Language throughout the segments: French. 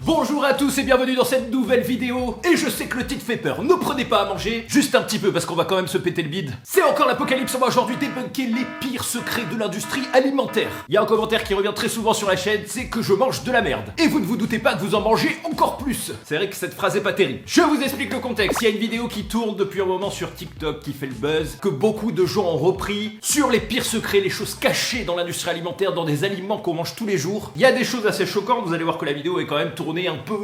Bonjour à tous et bienvenue dans cette nouvelle vidéo. Et je sais que le titre fait peur, ne prenez pas à manger, juste un petit peu parce qu'on va quand même se péter le bide. C'est encore l'apocalypse, on va aujourd'hui débunker les pires secrets de l'industrie alimentaire. Il y a un commentaire qui revient très souvent sur la chaîne, c'est que je mange de la merde. Et vous ne vous doutez pas que vous en mangez encore plus. C'est vrai que cette phrase est pas terrible. Je vous explique le contexte, il y a une vidéo qui tourne depuis un moment sur TikTok qui fait le buzz, que beaucoup de gens ont repris, sur les pires secrets, les choses cachées dans l'industrie alimentaire, dans des aliments qu'on mange tous les jours. Il y a des choses assez choquantes, vous allez voir que la vidéo est quand même tournée un peu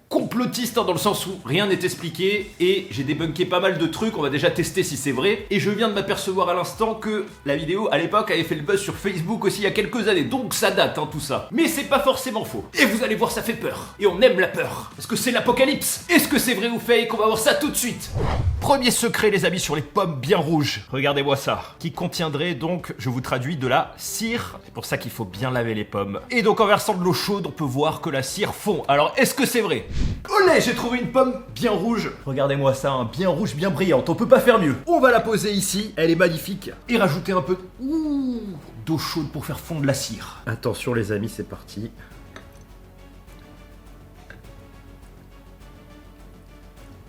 complotiste, dans le sens où rien n'est expliqué et j'ai débunké pas mal de trucs, on va déjà tester si c'est vrai, et je viens de m'apercevoir à l'instant que la vidéo à l'époque avait fait le buzz sur Facebook aussi il y a quelques années, donc ça date tout ça. Mais c'est pas forcément faux. Et vous allez voir, ça fait peur. Et on aime la peur. Parce que c'est l'apocalypse. Est-ce que c'est vrai ou fake? On va voir ça tout de suite. Premier secret les amis sur les pommes bien rouges. Regardez-moi ça. Qui contiendrait donc, je vous traduis, de la cire. C'est pour ça qu'il faut bien laver les pommes. Et donc en versant de l'eau chaude, on peut voir que la cire fond. Alors est-ce que c'est vrai? Olé, j'ai trouvé une pomme bien rouge. Regardez-moi ça, bien rouge, bien brillante. On peut pas faire mieux. On va la poser ici. Elle est magnifique. Et rajouter un peu d'eau chaude pour faire fondre la cire. Attention les amis, c'est parti.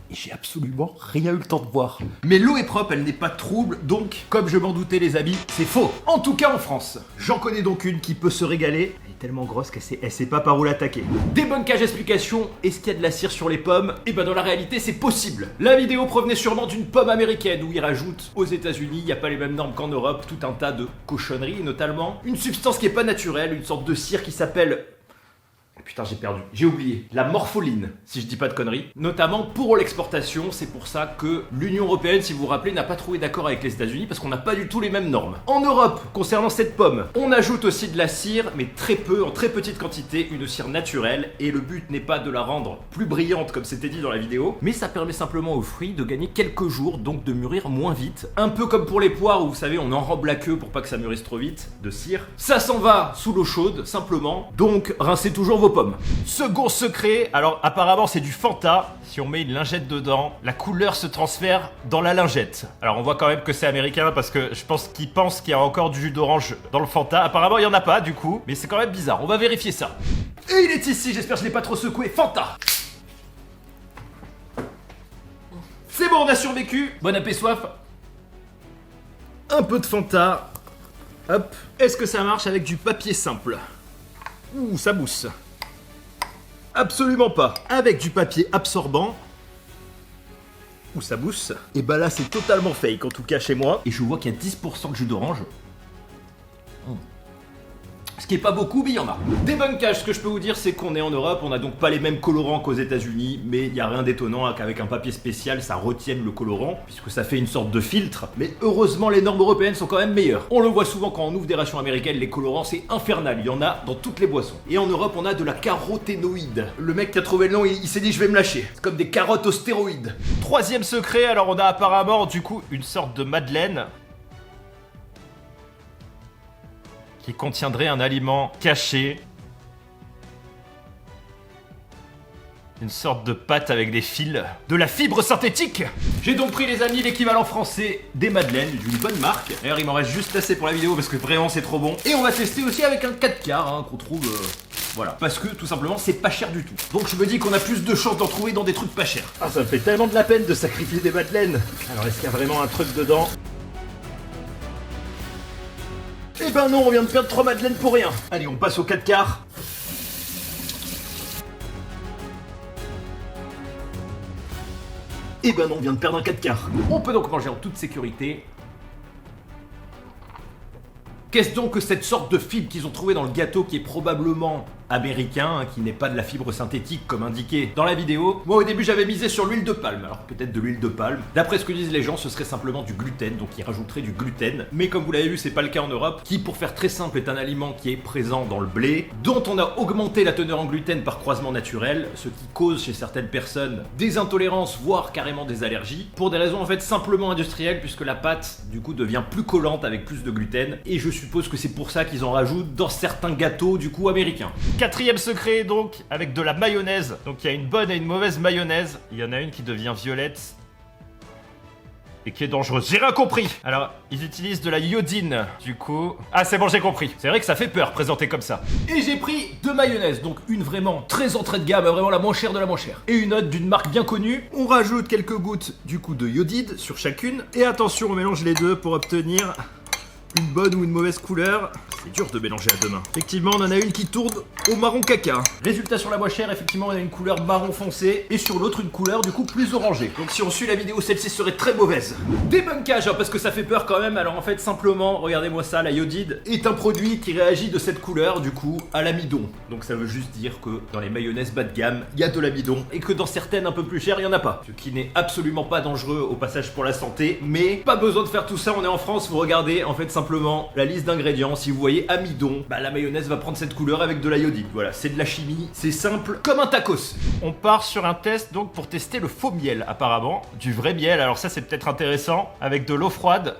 Et j'ai absolument rien eu le temps de boire. Mais l'eau est propre, elle n'est pas trouble, donc, comme je m'en doutais les amis, c'est faux. En tout cas en France. J'en connais donc une qui peut se régaler. Elle est tellement grosse qu'elle sait pas par où l'attaquer. Débunkage explication, est-ce qu'il y a de la cire sur les pommes? Et ben dans la réalité c'est possible. La vidéo provenait sûrement d'une pomme américaine où ils rajoutent aux États-Unis, il n'y a pas les mêmes normes qu'en Europe, tout un tas de cochonneries, notamment une substance qui est pas naturelle, une sorte de cire qui s'appelle... Putain, j'ai oublié. La morpholine, si je dis pas de conneries. Notamment pour l'exportation, c'est pour ça que l'Union Européenne, si vous vous rappelez, n'a pas trouvé d'accord avec les États-Unis parce qu'on n'a pas du tout les mêmes normes. En Europe, concernant cette pomme, on ajoute aussi de la cire, mais très peu, en très petite quantité, une cire naturelle. Et le but n'est pas de la rendre plus brillante comme c'était dit dans la vidéo, mais ça permet simplement aux fruits de gagner quelques jours, donc de mûrir moins vite. Un peu comme pour les poires où vous savez, on enrobe la queue pour pas que ça mûrisse trop vite, de cire. Ça s'en va sous l'eau chaude, simplement. Donc, rincez toujours vos pommes. Second secret, alors apparemment c'est du Fanta. Si on met une lingette dedans, la couleur se transfère dans la lingette. Alors on voit quand même que c'est américain parce que je pense qu'ils pensent qu'il y a encore du jus d'orange dans le Fanta. Apparemment il y en a pas du coup, mais c'est quand même bizarre. On va vérifier ça. Et il est ici, j'espère que je l'ai pas trop secoué. Fanta. C'est bon, on a survécu. Bon appétit soif. Un peu de Fanta. Hop. Est-ce que ça marche avec du papier simple? Ouh, ça mousse. Absolument pas. Avec du papier absorbant, où ça mousse, et bah là c'est totalement fake, en tout cas chez moi. Et je vois qu'il y a 10% de jus d'orange. Ce qui est pas beaucoup, mais il y en a. Débunkage, ce que je peux vous dire, c'est qu'on est en Europe, on a donc pas les mêmes colorants qu'aux États-Unis, mais il y a rien d'étonnant qu'avec un papier spécial, ça retienne le colorant, puisque ça fait une sorte de filtre. Mais heureusement, les normes européennes sont quand même meilleures. On le voit souvent quand on ouvre des rations américaines, les colorants, c'est infernal. Il y en a dans toutes les boissons. Et en Europe, on a de la caroténoïde. Le mec qui a trouvé le nom, il s'est dit, je vais me lâcher. C'est comme des carottes aux stéroïdes. Troisième secret, alors on a apparemment, du coup, une sorte de madeleine qui contiendrait un aliment caché. Une sorte de pâte avec des fils. De la fibre synthétique. J'ai donc pris les amis l'équivalent français des madeleines d'une bonne marque. D'ailleurs il m'en reste juste assez pour la vidéo parce que vraiment c'est trop bon. Et on va tester aussi avec un 4 quarts qu'on trouve... Voilà, parce que tout simplement c'est pas cher du tout. Donc je me dis qu'on a plus de chances d'en trouver dans des trucs pas chers. Ah, ça me fait tellement de la peine de sacrifier des madeleines. Alors est-ce qu'il y a vraiment un truc dedans? Eh ben non, on vient de perdre 3 madeleines pour rien. Allez, on passe au 4 quarts. Eh ben non, on vient de perdre un 4 quarts. On peut donc manger en toute sécurité. Qu'est-ce donc que cette sorte de fibre qu'ils ont trouvé dans le gâteau qui est probablement américain, qui n'est pas de la fibre synthétique comme indiqué dans la vidéo? Moi au début j'avais misé sur l'huile de palme, alors peut-être de l'huile de palme. D'après ce que disent les gens, ce serait simplement du gluten, donc ils rajouteraient du gluten. Mais comme vous l'avez vu, c'est pas le cas en Europe, qui pour faire très simple est un aliment qui est présent dans le blé, dont on a augmenté la teneur en gluten par croisement naturel, ce qui cause chez certaines personnes des intolérances, voire carrément des allergies, pour des raisons en fait simplement industrielles, puisque la pâte du coup devient plus collante avec plus de gluten, et je suppose que c'est pour ça qu'ils en rajoutent dans certains gâteaux du coup américains. Quatrième secret donc, avec de la mayonnaise. Donc il y a une bonne et une mauvaise mayonnaise. Il y en a une qui devient violette et qui est dangereuse. J'ai rien compris. Alors, ils utilisent de la iodine, du coup... Ah, c'est bon, j'ai compris. C'est vrai que ça fait peur, présenté comme ça. Et j'ai pris 2 mayonnaises, donc une vraiment très entrée de gamme, vraiment la moins chère de la moins chère. Et une autre d'une marque bien connue. On rajoute quelques gouttes, du coup, de iodide sur chacune. Et attention, on mélange les deux pour obtenir une bonne ou une mauvaise couleur. C'est dur de mélanger à deux mains. Effectivement, on en a une qui tourne au marron caca. Résultat sur la moins chère, effectivement, on a une couleur marron foncé et sur l'autre une couleur du coup plus orangée. Donc si on suit la vidéo, celle-ci serait très mauvaise. Débunkage, hein, parce que ça fait peur quand même. Alors en fait, simplement, regardez-moi ça, la iodide est un produit qui réagit de cette couleur du coup à l'amidon. Donc ça veut juste dire que dans les mayonnaises bas de gamme, il y a de l'amidon et que dans certaines un peu plus chères, il n'y en a pas. Ce qui n'est absolument pas dangereux au passage pour la santé, mais pas besoin de faire tout ça, on est en France, vous regardez en fait simplement la liste d'ingrédients. Si vous voyez amidon, bah la mayonnaise va prendre cette couleur avec de la iodide. Voilà, c'est de la chimie, c'est simple comme un tacos. On part sur un test donc pour tester le faux miel apparemment, du vrai miel. Alors ça c'est peut-être intéressant avec de l'eau froide.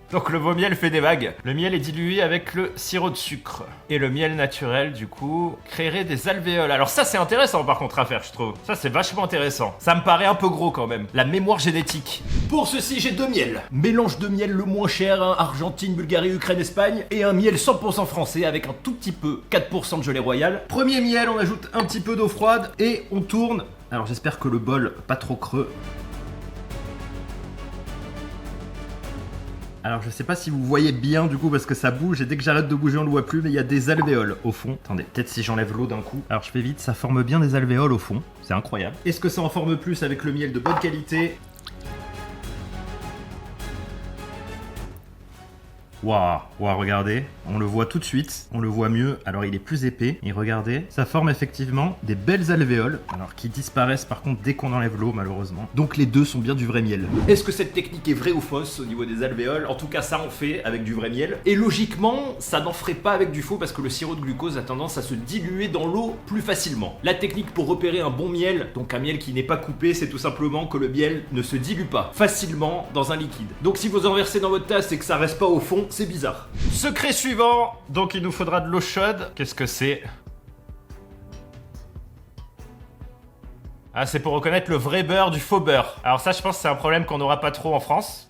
Donc le beau miel fait des vagues. Le miel est dilué avec le sirop de sucre. Et le miel naturel, du coup, créerait des alvéoles. Alors ça, c'est intéressant par contre à faire, je trouve. Ça, c'est vachement intéressant. Ça me paraît un peu gros quand même. La mémoire génétique. Pour ceci, j'ai 2 miels. Mélange de miel le moins cher, hein, Argentine, Bulgarie, Ukraine, Espagne. Et un miel 100% français avec un tout petit peu, 4% de gelée royale. Premier miel, on ajoute un petit peu d'eau froide et on tourne. Alors j'espère que le bol, pas trop creux. Alors je sais pas si vous voyez bien du coup parce que ça bouge et dès que j'arrête de bouger on le voit plus, mais il y a des alvéoles au fond. Attendez, peut-être si j'enlève l'eau d'un coup. Alors je fais vite, ça forme bien des alvéoles au fond, c'est incroyable. Est-ce que ça en forme plus avec le miel de bonne qualité? Waouh, regardez, on le voit tout de suite, on le voit mieux, alors il est plus épais, et regardez, ça forme effectivement des belles alvéoles, alors qui disparaissent par contre dès qu'on enlève l'eau malheureusement. Donc les deux sont bien du vrai miel. Est-ce que cette technique est vraie ou fausse au niveau des alvéoles? En tout cas ça en fait avec du vrai miel, et logiquement ça n'en ferait pas avec du faux parce que le sirop de glucose a tendance à se diluer dans l'eau plus facilement. La technique pour repérer un bon miel, donc un miel qui n'est pas coupé, c'est tout simplement que le miel ne se dilue pas facilement dans un liquide. Donc si vous en versez dans votre tasse et que ça reste pas au fond, c'est bizarre. Secret suivant, donc il nous faudra de l'eau chaude. Qu'est-ce que c'est? Ah, c'est pour reconnaître le vrai beurre du faux beurre. Alors ça, je pense que c'est un problème qu'on n'aura pas trop en France.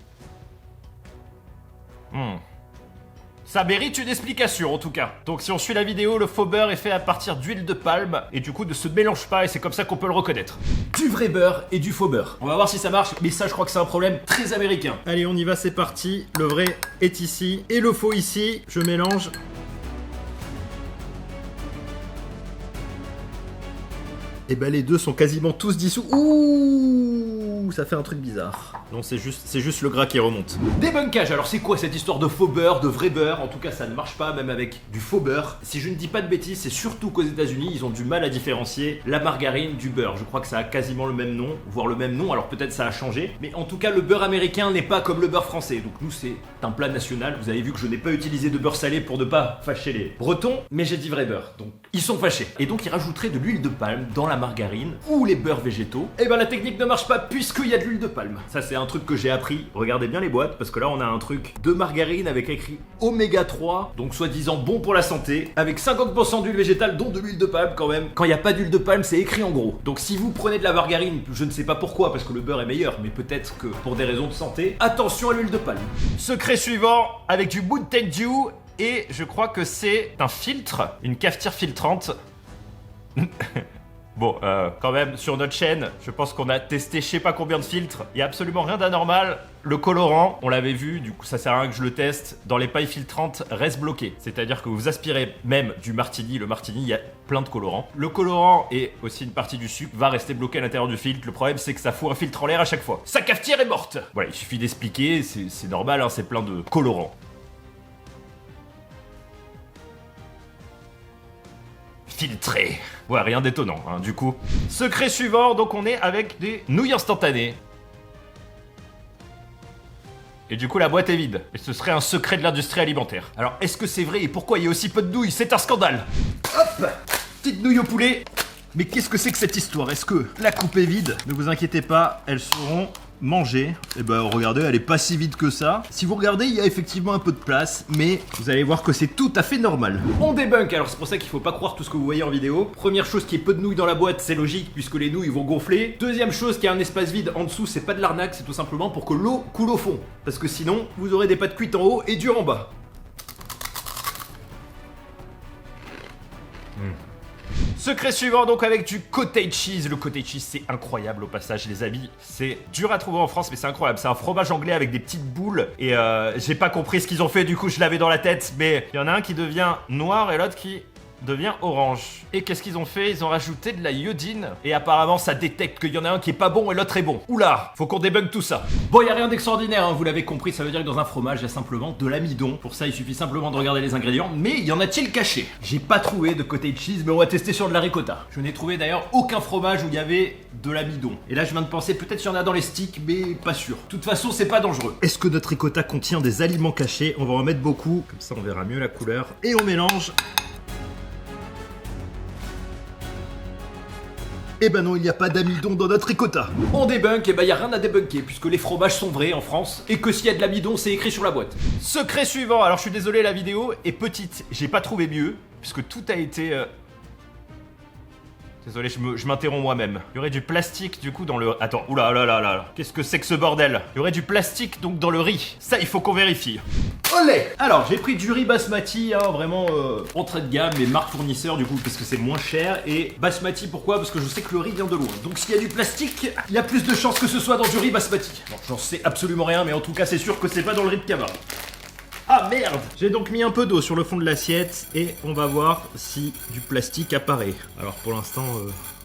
Ça mérite une explication en tout cas. Donc si on suit la vidéo, le faux beurre est fait à partir d'huile de palme et du coup ne se mélange pas et c'est comme ça qu'on peut le reconnaître. Du vrai beurre et du faux beurre. On va voir si ça marche, mais ça je crois que c'est un problème très américain. Allez, on y va, c'est parti. Le vrai est ici et le faux ici. Je mélange. Et bah les deux sont quasiment tous dissous. Ouh, ça fait un truc bizarre. Non, c'est juste le gras qui remonte. Débunkage, alors c'est quoi cette histoire de faux beurre, de vrai beurre? En tout cas, ça ne marche pas, même avec du faux beurre. Si je ne dis pas de bêtises, c'est surtout qu'aux États-Unis, ils ont du mal à différencier la margarine du beurre. Je crois que ça a quasiment le même nom, voire le même nom, alors peut-être ça a changé. Mais en tout cas, le beurre américain n'est pas comme le beurre français. Donc nous, c'est un plat national. Vous avez vu que je n'ai pas utilisé de beurre salé pour ne pas fâcher les Bretons, mais j'ai dit vrai beurre. Donc ils sont fâchés. Et donc ils rajouteraient de l'huile de palme dans la margarine ou les beurres végétaux. Et ben la technique ne marche pas puisqu'il y a de l'huile de palme. Ça, c'est un truc que j'ai appris. Regardez bien les boîtes parce que là on a un truc de margarine avec écrit oméga 3, donc soi-disant bon pour la santé, avec 50% d'huile végétale dont de l'huile de palme quand même. Quand il n'y a pas d'huile de palme, c'est écrit en gros. Donc si vous prenez de la margarine, je ne sais pas pourquoi parce que le beurre est meilleur, mais peut-être que pour des raisons de santé, attention à l'huile de palme. Secret suivant avec du Mountain Dew et je crois que c'est un filtre, une cafetière filtrante. Bon, quand même, sur notre chaîne, je pense qu'on a testé je sais pas combien de filtres. Il y a absolument rien d'anormal. Le colorant, on l'avait vu, du coup ça sert à rien que je le teste, dans les pailles filtrantes reste bloqué. C'est-à-dire que vous aspirez même du martini, le martini, il y a plein de colorants. Le colorant et aussi une partie du sucre va rester bloqué à l'intérieur du filtre. Le problème c'est que ça fout un filtre en l'air à chaque fois. Sa cafetière est morte. Voilà, il suffit d'expliquer, c'est normal, hein, c'est plein de colorants. Filtré. Ouais, rien d'étonnant, hein, du coup. Secret suivant, donc on est avec des nouilles instantanées. Et du coup, la boîte est vide. Et ce serait un secret de l'industrie alimentaire. Alors, est-ce que c'est vrai et pourquoi il y a aussi peu de nouilles? C'est un scandale. Hop, petite nouille au poulet. Mais qu'est-ce que c'est que cette histoire? Est-ce que la coupe est vide? Ne vous inquiétez pas, elles seront manger, et ben regardez, elle est pas si vide que ça. Si vous regardez, il y a effectivement un peu de place, mais vous allez voir que c'est tout à fait normal. On débunk, alors c'est pour ça qu'il faut pas croire tout ce que vous voyez en vidéo. Première chose, qu'il y ait peu de nouilles dans la boîte, c'est logique puisque les nouilles vont gonfler. Deuxième chose, qu'il y a un espace vide en dessous, c'est pas de l'arnaque, c'est tout simplement pour que l'eau coule au fond. Parce que sinon, vous aurez des pâtes cuites en haut et dures en bas. Secret suivant donc avec du cottage cheese. Le cottage cheese c'est incroyable au passage les amis. C'est dur à trouver en France mais c'est incroyable. C'est un fromage anglais avec des petites boules. Et j'ai pas compris ce qu'ils ont fait, du coup je l'avais dans la tête. Mais il y en a un qui devient noir et l'autre qui devient orange. Et qu'est-ce qu'ils ont fait? Ils ont rajouté de la iodine. Et apparemment ça détecte qu'il y en a un qui est pas bon et l'autre est bon. Oula, faut qu'on débunk tout ça. Bon, il y a rien d'extraordinaire, hein, vous l'avez compris. Ça veut dire que dans un fromage il y a simplement de l'amidon. Pour ça il suffit simplement de regarder les ingrédients. Mais y en a-t-il caché? J'ai pas trouvé de cottage cheese, mais on va tester sur de la ricotta. Je n'ai trouvé d'ailleurs aucun fromage où il y avait de l'amidon. Et là je viens de penser, peut-être qu'il y en a dans les sticks, mais pas sûr. De toute façon c'est pas dangereux. Est-ce que notre ricotta contient des aliments cachés? On va en mettre beaucoup, comme ça on verra mieux la couleur. Et on mélange. Eh ben non, il n'y a pas d'amidon dans notre ricotta. On débunk, et ben il n'y a rien à débunker, puisque les fromages sont vrais en France, et que s'il y a de l'amidon, c'est écrit sur la boîte. Secret suivant, alors je suis désolé, la vidéo est petite, j'ai pas trouvé mieux, puisque tout a été... Désolé, je m'interromps moi-même. Il y aurait du plastique du coup dans le... Attends, oula là là là. Qu'est-ce que c'est que ce bordel? Il y aurait du plastique donc dans le riz. Ça, il faut qu'on vérifie. Olé! Alors, j'ai pris du riz basmati, hein, vraiment entrée de gamme, mais marque fournisseur du coup, parce que c'est moins cher. Et basmati, pourquoi? Parce que je sais que le riz vient de loin. Donc s'il y a du plastique, il y a plus de chances que ce soit dans du riz basmati. Bon, j'en sais absolument rien, mais en tout cas, c'est sûr que c'est pas dans le riz de Kama. Ah merde! J'ai donc mis un peu d'eau sur le fond de l'assiette et on va voir si du plastique apparaît. Alors pour l'instant,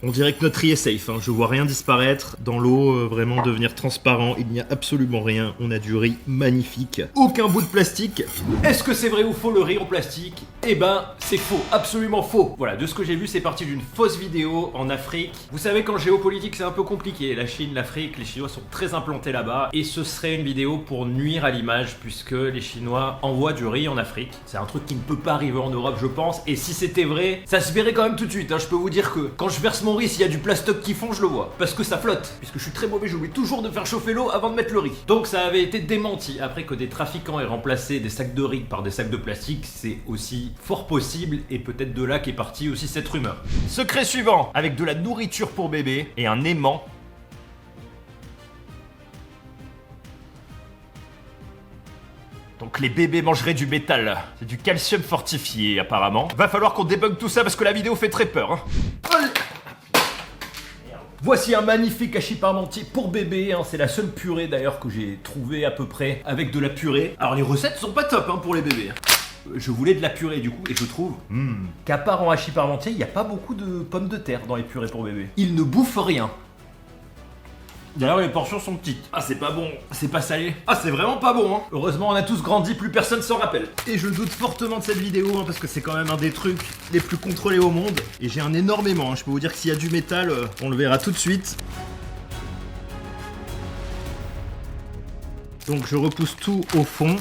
on dirait que notre riz est safe, hein. Je vois rien disparaître dans l'eau, vraiment devenir transparent, il n'y a absolument rien. On a du riz magnifique. Aucun bout de plastique. Est-ce que c'est vrai ou faux le riz en plastique? Eh ben, c'est faux, absolument faux. Voilà, de ce que j'ai vu, c'est parti d'une fausse vidéo en Afrique. Vous savez qu'en géopolitique, c'est un peu compliqué. La Chine, l'Afrique, les Chinois sont très implantés là-bas. Et ce serait une vidéo pour nuire à l'image, puisque les Chinois envoie du riz en Afrique. C'est un truc qui ne peut pas arriver en Europe, je pense. Et si c'était vrai, ça se verrait quand même tout de suite, hein. Je peux vous dire que quand je verse mon riz, s'il y a du plastoc qui fond, je le vois. Parce que ça flotte. Puisque je suis très mauvais, j'oublie toujours de faire chauffer l'eau avant de mettre le riz. Donc ça avait été démenti. Après que des trafiquants aient remplacé des sacs de riz par des sacs de plastique, c'est aussi fort possible. Et peut-être de là qu'est partie aussi cette rumeur. Secret suivant, avec de la nourriture pour bébé et un aimant. Donc les bébés mangeraient du métal. C'est du calcium fortifié apparemment. Va falloir qu'on débug tout ça parce que la vidéo fait très peur, hein. Voici un magnifique hachis parmentier pour bébé, hein. C'est la seule purée d'ailleurs que j'ai trouvée à peu près avec de la purée. Alors les recettes sont pas top, hein, pour les bébés. Je voulais de la purée du coup et je trouve qu'à part en hachis parmentier, il n'y a pas beaucoup de pommes de terre dans les purées pour bébé. Ils ne bouffent rien. D'ailleurs les portions sont petites. Ah c'est pas bon, c'est pas salé. Ah c'est vraiment pas bon, hein. Heureusement on a tous grandi, plus personne s'en rappelle. Et je doute fortement de cette vidéo, hein, parce que c'est quand même un des trucs les plus contrôlés au monde. Et j'ai un énormément, hein. Je peux vous dire que s'il y a du métal, on le verra tout de suite. Donc je repousse tout au fond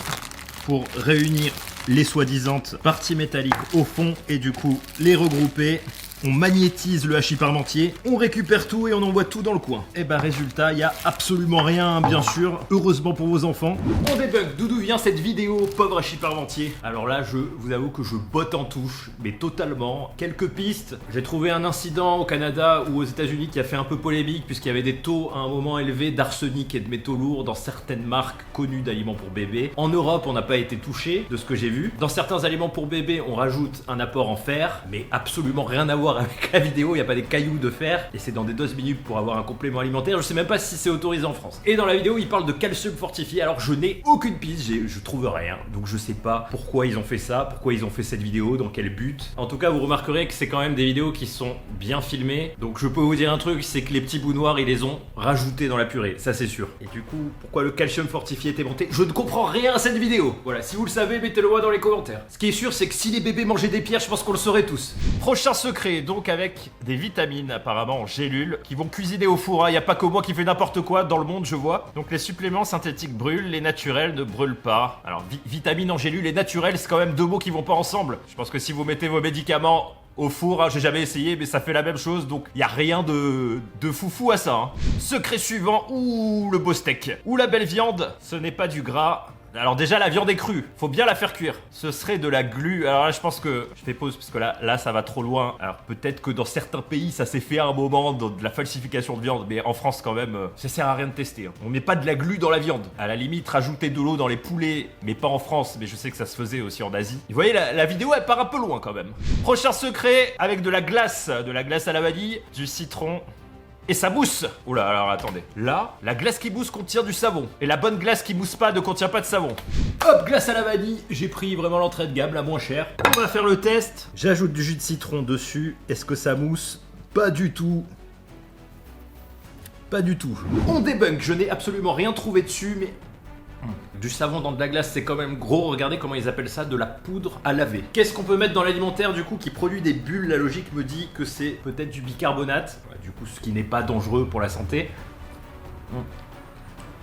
pour réunir les soi-disant parties métalliques au fond et du coup les regrouper. On magnétise le hachis parmentier, on récupère tout et on envoie tout dans le coin. Et bah résultat, il n'y a absolument rien, hein, bien sûr, heureusement pour vos enfants. On débug, d'où vient cette vidéo, pauvre hachis parmentier? Alors là, je vous avoue que je botte en touche, mais totalement. Quelques pistes, j'ai trouvé un incident au Canada ou aux États-Unis qui a fait un peu polémique, puisqu'il y avait des taux à un moment élevés d'arsenic et de métaux lourds dans certaines marques connues d'aliments pour bébés. En Europe, on n'a pas été touché, de ce que j'ai vu. Dans certains aliments pour bébés, on rajoute un apport en fer, mais absolument rien à voir avec la vidéo, il n'y a pas des cailloux de fer et c'est dans des doses minutes pour avoir un complément alimentaire. Je sais même pas si c'est autorisé en France. Et dans la vidéo, il parle de calcium fortifié. Alors je n'ai aucune piste, je trouve rien. Donc je sais pas pourquoi ils ont fait ça, pourquoi ils ont fait cette vidéo, dans quel but. En tout cas, vous remarquerez que c'est quand même des vidéos qui sont bien filmées. Donc je peux vous dire un truc, c'est que les petits bouts noirs, ils les ont rajoutés dans la purée, ça c'est sûr. Et du coup, pourquoi le calcium fortifié était monté? Je ne comprends rien à cette vidéo. Voilà, si vous le savez, mettez-le moi dans les commentaires. Ce qui est sûr, c'est que si les bébés mangeaient des pierres, je pense qu'on le saurait tous. Prochain secret, donc avec des vitamines apparemment en gélules qui vont cuisiner au four. Il n'y a pas que moi qui fais n'importe quoi dans le monde, je vois. Donc les suppléments synthétiques brûlent, les naturels ne brûlent pas. Alors vitamines en gélules et naturels, c'est quand même deux mots qui vont pas ensemble. Je pense que si vous mettez vos médicaments au four, hein. J'ai jamais essayé, mais ça fait la même chose, donc il y a rien de foufou à ça. Hein. Secret suivant, ouh, le beau steak. Ou la belle viande, ce n'est pas du gras. Alors déjà la viande est crue, faut bien la faire cuire. Ce serait de la glu. Alors là je pense que je fais pause parce que là ça va trop loin. Alors peut-être que dans certains pays ça s'est fait à un moment de la falsification de viande, mais en France quand même ça sert à rien de tester. Hein. On met pas de la glu dans la viande. À la limite rajouter de l'eau dans les poulets, mais pas en France. Mais je sais que ça se faisait aussi en Asie. Vous voyez la vidéo elle part un peu loin quand même. Prochain secret avec de la glace à la vanille, du citron. Et ça mousse. Oula, alors attendez. Là, la glace qui mousse contient du savon. Et la bonne glace qui mousse pas ne contient pas de savon. Hop, glace à la vanille. J'ai pris vraiment l'entrée de gamme, la moins chère. On va faire le test. J'ajoute du jus de citron dessus. Est-ce que ça mousse? Pas du tout. Pas du tout. On débunk. Je n'ai absolument rien trouvé dessus, mais... Du savon dans de la glace, c'est quand même gros. Regardez comment ils appellent ça, de la poudre à laver. Qu'est-ce qu'on peut mettre dans l'alimentaire du coup qui produit des bulles? La logique me dit que c'est peut-être du bicarbonate. Du coup, ce qui n'est pas dangereux pour la santé.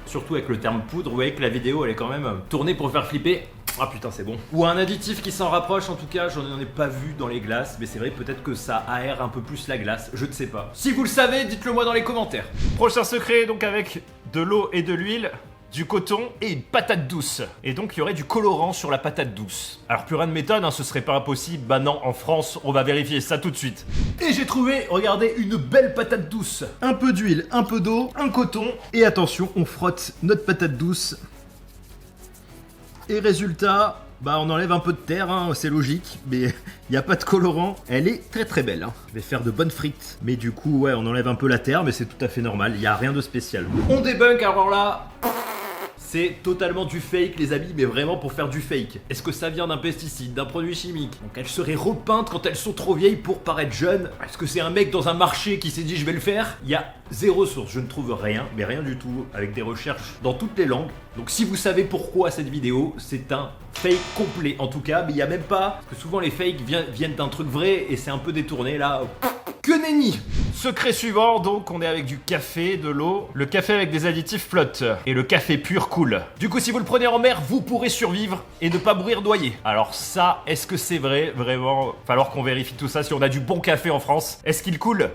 Surtout avec le terme poudre, vous voyez que la vidéo elle est quand même tournée pour faire flipper. Ah putain, c'est bon. Ou un additif qui s'en rapproche, en tout cas, j'en ai pas vu dans les glaces, mais c'est vrai peut-être que ça aère un peu plus la glace, je ne sais pas. Si vous le savez, dites-le moi dans les commentaires. Prochain secret, donc avec de l'eau et de l'huile, du coton et une patate douce. Et donc il y aurait du colorant sur la patate douce. Alors plus rien ne m'étonne, hein, ce serait pas impossible. Bah non, en France, on va vérifier ça tout de suite. Et j'ai trouvé, regardez, une belle patate douce. Un peu d'huile, un peu d'eau, un coton. Et attention, on frotte notre patate douce. Et résultat, bah on enlève un peu de terre, hein, c'est logique, mais il n'y a pas de colorant. Elle est très très belle, hein. Je vais faire de bonnes frites. Mais du coup, ouais, on enlève un peu la terre, mais c'est tout à fait normal, il n'y a rien de spécial. On débunk, alors là... C'est totalement du fake les amis, mais vraiment pour faire du fake. Est-ce que ça vient d'un pesticide, d'un produit chimique? Donc elles seraient repeintes quand elles sont trop vieilles pour paraître jeunes. Est-ce que c'est un mec dans un marché qui s'est dit je vais le faire? Il y a zéro source, je ne trouve rien, mais rien du tout, avec des recherches dans toutes les langues. Donc si vous savez pourquoi cette vidéo, c'est un fake complet en tout cas, mais il n'y a même pas... Parce que souvent les fakes viennent d'un truc vrai et c'est un peu détourné là... Que nenni! Secret suivant, donc on est avec du café, de l'eau. Le café avec des additifs flotte. Et le café pur coule. Du coup, si vous le prenez en mer, vous pourrez survivre et ne pas mourir noyé. Alors ça, est-ce que c'est vrai? Vraiment, falloir qu'on vérifie tout ça si on a du bon café en France. Est-ce qu'il coule?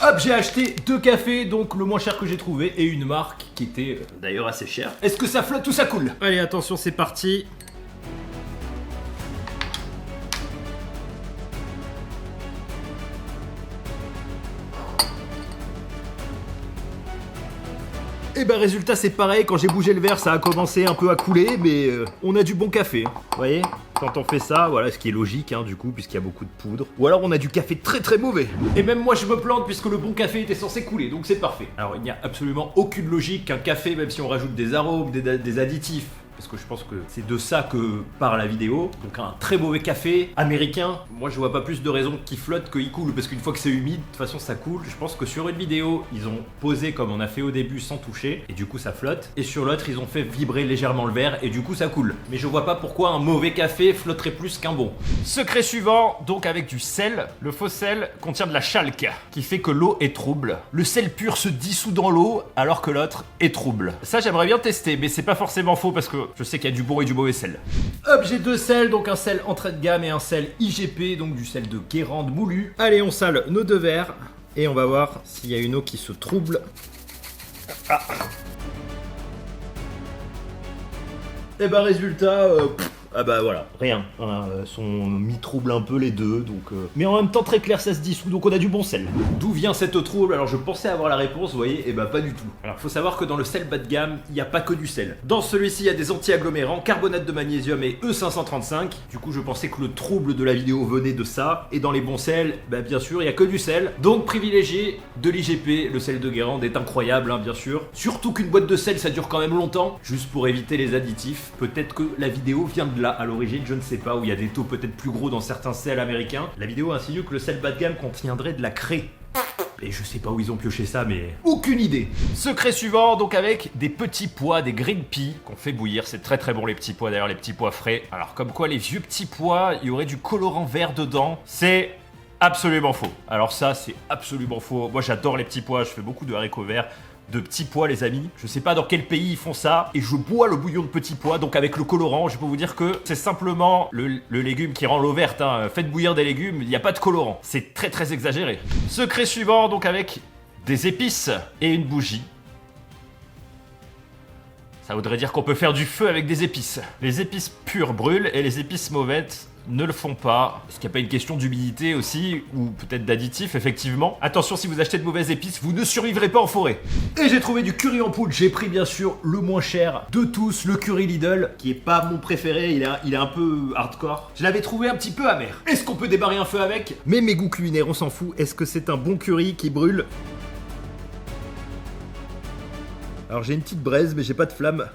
Hop, j'ai acheté 2 cafés, donc le moins cher que j'ai trouvé, et une marque qui était d'ailleurs assez chère. Est-ce que ça flotte ou ça coule? Allez, attention, c'est parti. Et bah résultat c'est pareil, quand j'ai bougé le verre ça a commencé un peu à couler, mais on a du bon café, vous voyez? Quand on fait ça, voilà, ce qui est logique hein, du coup, puisqu'il y a beaucoup de poudre. Ou alors on a du café très très mauvais. Et même moi je me plante puisque le bon café était censé couler, donc c'est parfait. Alors il n'y a absolument aucune logique qu'un café, même si on rajoute des arômes, des additifs, parce que je pense que c'est de ça que part la vidéo. Donc un très mauvais café américain, moi je vois pas plus de raison qu'il flotte qu'il coule, parce qu'une fois que c'est humide, de toute façon ça coule. Je pense que sur une vidéo, ils ont posé comme on a fait au début sans toucher, et du coup ça flotte. Et sur l'autre, ils ont fait vibrer légèrement le verre, et du coup ça coule. Mais je vois pas pourquoi un mauvais café flotterait plus qu'un bon. Secret suivant, donc avec du sel. Le faux sel contient de la chalque, qui fait que l'eau est trouble. Le sel pur se dissout dans l'eau, alors que l'autre est trouble. Ça j'aimerais bien tester, mais c'est pas forcément faux, parce que je sais qu'il y a du bon et du mauvais sel. Hop, j'ai 2 sels, donc un sel entrée de gamme et un sel IGP, donc du sel de Guérande moulu. Allez, on sale nos 2 verres et on va voir s'il y a une eau qui se trouble. Ah. Et bah résultat, ah bah voilà, rien. Sont mi-trouble un peu les deux, donc... Mais en même temps, très clair, ça se dissout, donc on a du bon sel. D'où vient cette eau trouble? Alors je pensais avoir la réponse, vous voyez, et bah pas du tout. Alors faut savoir que dans le sel bas de gamme, il n'y a pas que du sel. Dans celui-ci, il y a des anti-agglomérants, carbonate de magnésium et E535. Du coup, je pensais que le trouble de la vidéo venait de ça. Et dans les bons sels, bah bien sûr, il n'y a que du sel. Donc privilégié de l'IGP, le sel de Guérande est incroyable, hein, bien sûr. Surtout qu'une boîte de sel, ça dure quand même longtemps. Juste pour éviter les additifs. Peut-être que la vidéo vient de là à l'origine, je ne sais pas, où il y a des taux peut-être plus gros dans certains sels américains. La vidéo insinue que le sel bas de gamme contiendrait de la craie. Et je sais pas où ils ont pioché ça, mais aucune idée. Secret suivant, donc avec des petits pois, des green peas qu'on fait bouillir. C'est très très bon les petits pois, d'ailleurs les petits pois frais. Alors comme quoi les vieux petits pois, il y aurait du colorant vert dedans. C'est absolument faux. Alors ça c'est absolument faux. Moi j'adore les petits pois, je fais beaucoup de haricots verts. de petits pois, les amis. Je sais pas dans quel pays ils font ça. Et je bois le bouillon de petits pois, donc avec le colorant, je peux vous dire que c'est simplement le légume qui rend l'eau verte. Hein. Faites bouillir des légumes, il n'y a pas de colorant. C'est très très exagéré. Secret suivant, donc avec des épices et une bougie. Ça voudrait dire qu'on peut faire du feu avec des épices. Les épices pures brûlent et les épices mauvaises ne le font pas. Est-ce qu'il n'y a pas une question d'humidité aussi, ou peut-être d'additif, effectivement? Attention, si vous achetez de mauvaises épices, vous ne survivrez pas en forêt. Et j'ai trouvé du curry en poudre. J'ai pris bien sûr le moins cher de tous, le curry Lidl, qui est pas mon préféré, il est un peu hardcore. Je l'avais trouvé un petit peu amer. Est-ce qu'on peut débarrer un feu avec? Mais mes goûts culinaires, on s'en fout. Est-ce que c'est un bon curry qui brûle? Alors j'ai une petite braise, mais j'ai pas de flamme.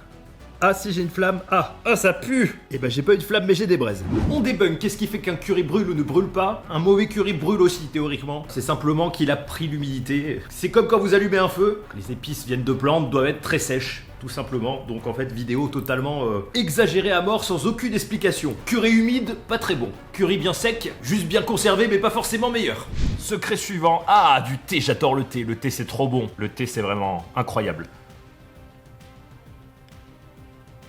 Ah si, j'ai une flamme. Ah ça pue. Eh ben j'ai pas eu de flamme, mais j'ai des braises. On débunk, qu'est-ce qui fait qu'un curry brûle ou ne brûle pas? Un mauvais curry brûle aussi théoriquement. C'est simplement qu'il a pris l'humidité. C'est comme quand vous allumez un feu. Les épices viennent de plantes, doivent être très sèches. Tout simplement, donc en fait vidéo totalement exagérée à mort sans aucune explication. Curry humide, pas très bon. Curry bien sec, juste bien conservé mais pas forcément meilleur. Secret suivant, ah du thé, j'adore le thé. Le thé c'est trop bon, le thé c'est vraiment incroyable.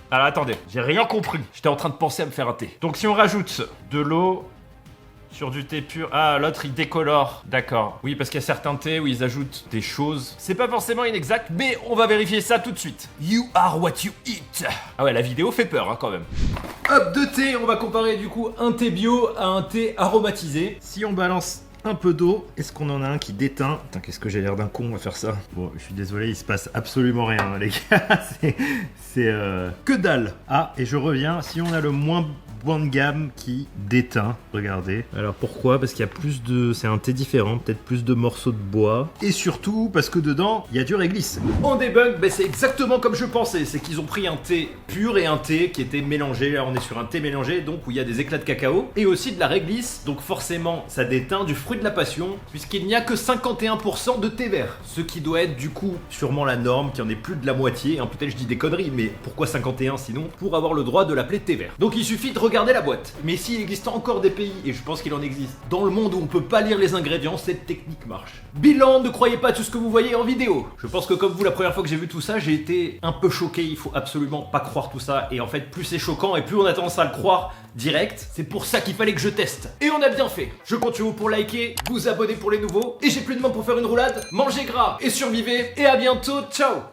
Alors attendez, j'ai rien compris. J'étais en train de penser à me faire un thé. Donc si on rajoute de l'eau sur du thé pur... Ah, l'autre il décolore. D'accord. Oui, parce qu'il y a certains thés où ils ajoutent des choses. C'est pas forcément inexact, mais on va vérifier ça tout de suite. You are what you eat. Ah ouais, la vidéo fait peur hein, quand même. Hop, deux thés. On va comparer du coup un thé bio à un thé aromatisé. Si on balance un peu d'eau, est-ce qu'on en a un qui déteint? Putain, qu'est-ce que j'ai l'air d'un con à faire ça. Bon, je suis désolé, il se passe absolument rien, hein, les gars. c'est que dalle. Ah, et je reviens, si on a le moins bon de gamme qui déteint, regardez. Alors pourquoi? Parce qu'il y a plus de... C'est un thé différent, peut-être plus de morceaux de bois. Et surtout, parce que dedans, il y a du réglisse. En debug, c'est exactement comme je pensais. C'est qu'ils ont pris un thé pur et un thé qui était mélangé. Là, on est sur un thé mélangé, donc où il y a des éclats de cacao. Et aussi de la réglisse, donc forcément, ça déteint du fruit de la passion, puisqu'il n'y a que 51% de thé vert. Ce qui doit être du coup sûrement la norme, qu'il y en ait plus de la moitié. Hein, peut-être je dis des conneries, mais pourquoi 51 sinon? Pour avoir le droit de l'appeler thé vert. Donc il suffit de regarder la boîte. Mais s'il existe encore des pays, et je pense qu'il en existe, dans le monde où on peut pas lire les ingrédients, cette technique marche. Bilan, ne croyez pas tout ce que vous voyez en vidéo. Je pense que comme vous, la première fois que j'ai vu tout ça, j'ai été un peu choqué. Il faut absolument pas croire tout ça. Et en fait, plus c'est choquant et plus on a tendance à le croire direct. C'est pour ça qu'il fallait que je teste. Et on a bien fait. Je compte sur vous pour liker, vous abonner pour les nouveaux. Et j'ai plus de main pour faire une roulade. Mangez gras et survivez. Et à bientôt. Ciao.